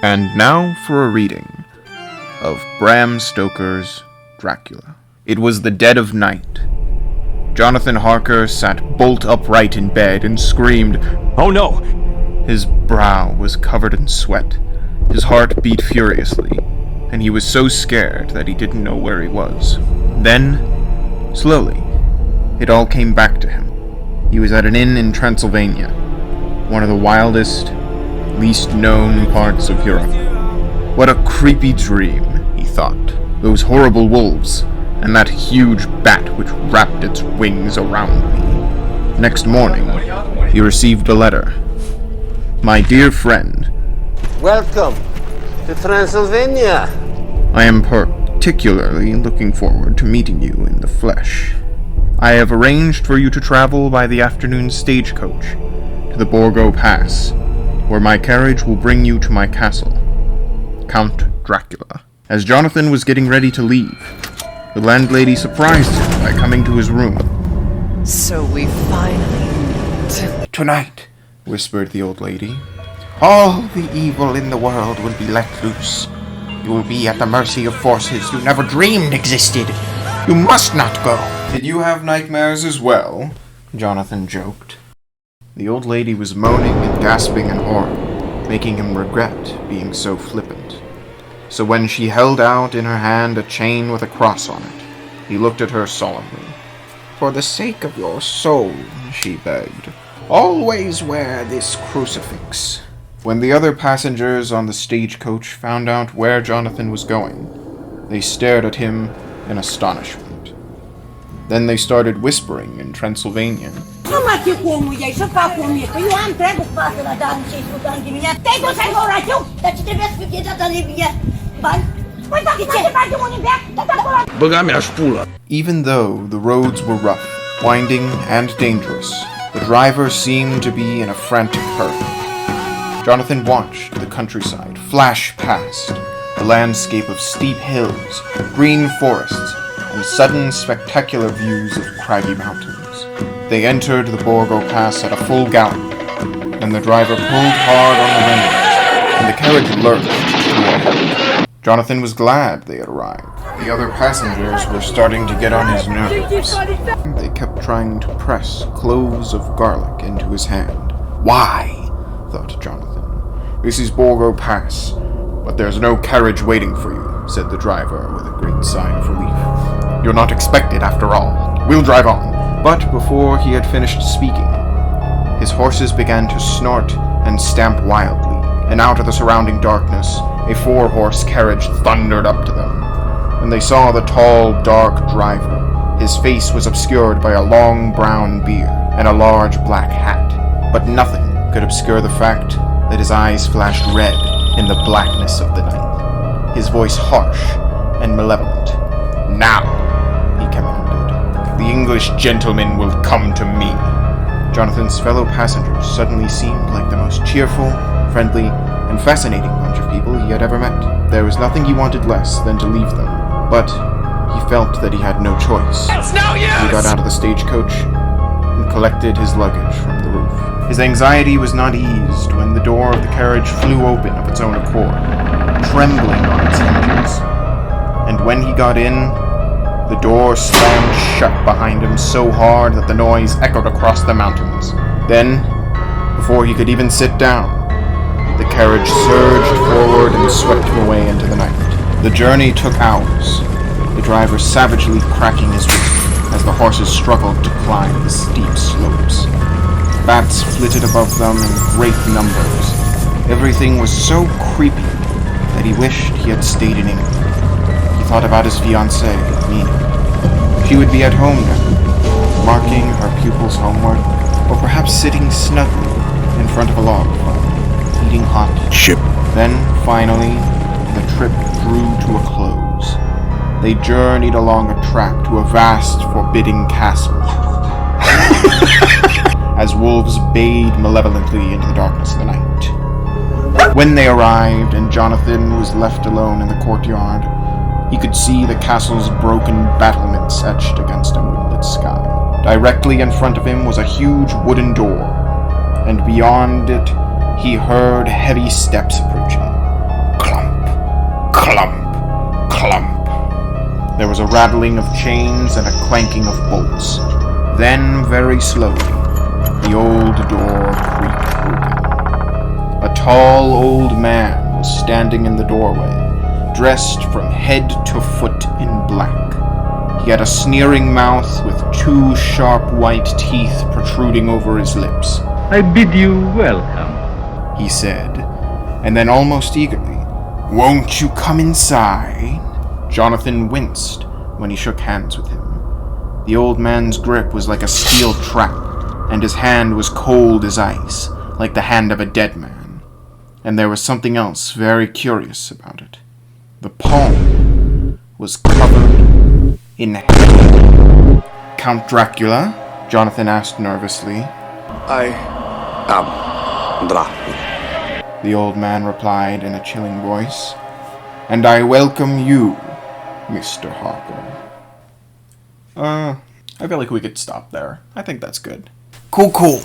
And now for a reading of Bram Stoker's Dracula. It was the dead of night. Jonathan Harker sat bolt upright in bed and screamed, "Oh no!" His brow was covered in sweat. His heart beat furiously, and he was so scared that he didn't know where he was. Then, slowly, it all came back to him. He was at an inn in Transylvania, one of the wildest, least known parts of Europe. What a creepy dream, he thought. Those horrible wolves, and that huge bat which wrapped its wings around me. Next morning, he received a letter. My dear friend, welcome to Transylvania. I am particularly looking forward to meeting you in the flesh. I have arranged for you to travel by the afternoon stagecoach to the Borgo Pass, where my carriage will bring you to my castle, Count Dracula. As Jonathan was getting ready to leave, the landlady surprised him by coming to his room. So we finally meet. Tonight, whispered the old lady, all the evil in the world will be let loose. You will be at the mercy of forces you never dreamed existed. You must not go. Did you have nightmares as well? Jonathan joked. The old lady was moaning and gasping in horror, making him regret being so flippant. So when she held out in her hand a chain with a cross on it, he looked at her solemnly. For the sake of your soul, she begged, always wear this crucifix. When the other passengers on the stagecoach found out where Jonathan was going, they stared at him in astonishment. Then they started whispering in Transylvanian. Even though the roads were rough, winding, and dangerous, the driver seemed to be in a frantic hurry. Jonathan watched the countryside flash past, a landscape of steep hills, green forests, and sudden spectacular views of craggy mountains. They entered the Borgo Pass at a full gallop, and the driver pulled hard on the reins, and the carriage lurched to a halt. Jonathan was glad they had arrived. The other passengers were starting to get on his nerves. They kept trying to press cloves of garlic into his hand. Why? Thought Jonathan. This is Borgo Pass, but there's no carriage waiting for you, said the driver with a great sigh of relief. You're not expected after all. We'll drive on. But before he had finished speaking, his horses began to snort and stamp wildly, and out of the surrounding darkness, a 4-horse carriage thundered up to them. When they saw the tall, dark driver, his face was obscured by a long brown beard and a large black hat, but nothing could obscure the fact that his eyes flashed red in the blackness of the night, his voice harsh and malevolent. Now, he commanded, the English gentleman will come to me. Jonathan's fellow passengers suddenly seemed like the most cheerful, friendly, and fascinating bunch of people he had ever met. There was nothing he wanted less than to leave them, but he felt that he had no choice. It's no use! He got out of the stagecoach and collected his luggage from the roof. His anxiety was not eased when the door of the carriage flew open of its own accord, trembling on its hinges. And when he got in, the door slammed shut behind him so hard that the noise echoed across the mountains. Then, before he could even sit down, the carriage surged forward and swept him away into the night. The journey took hours, the driver savagely cracking his whip as the horses struggled to climb the steep slopes. Bats flitted above them in great numbers. Everything was so creepy that he wished he had stayed in England. He thought about his fiancée, Mina. She would be at home now, marking her pupils homeward, or perhaps sitting snugly in front of a log fire, eating hot ship. Then, finally, the trip drew to a close. They journeyed along a track to a vast, forbidding castle, as wolves bayed malevolently into the darkness of the night. When they arrived and Jonathan was left alone in the courtyard, he could see the castle's broken battlements etched against a moonlit sky. Directly in front of him was a huge wooden door, and beyond it he heard heavy steps approaching. was a rattling of chains and a clanking of bolts. Then, very slowly, the old door creaked open. A tall old man was standing in the doorway, dressed from head to foot in black. He had a sneering mouth with two sharp white teeth protruding over his lips. I bid you welcome, he said, and then almost eagerly, "Won't you come inside?" Jonathan winced when he shook hands with him. The old man's grip was like a steel trap, and his hand was cold as ice, like the hand of a dead man. And there was something else very curious about it. The palm was covered in hair. "Count Dracula?" Jonathan asked nervously. I am Dracula, the old man replied in a chilling voice. "And I welcome you, Mr. Harper." I feel like we could stop there. I think that's good. Cool.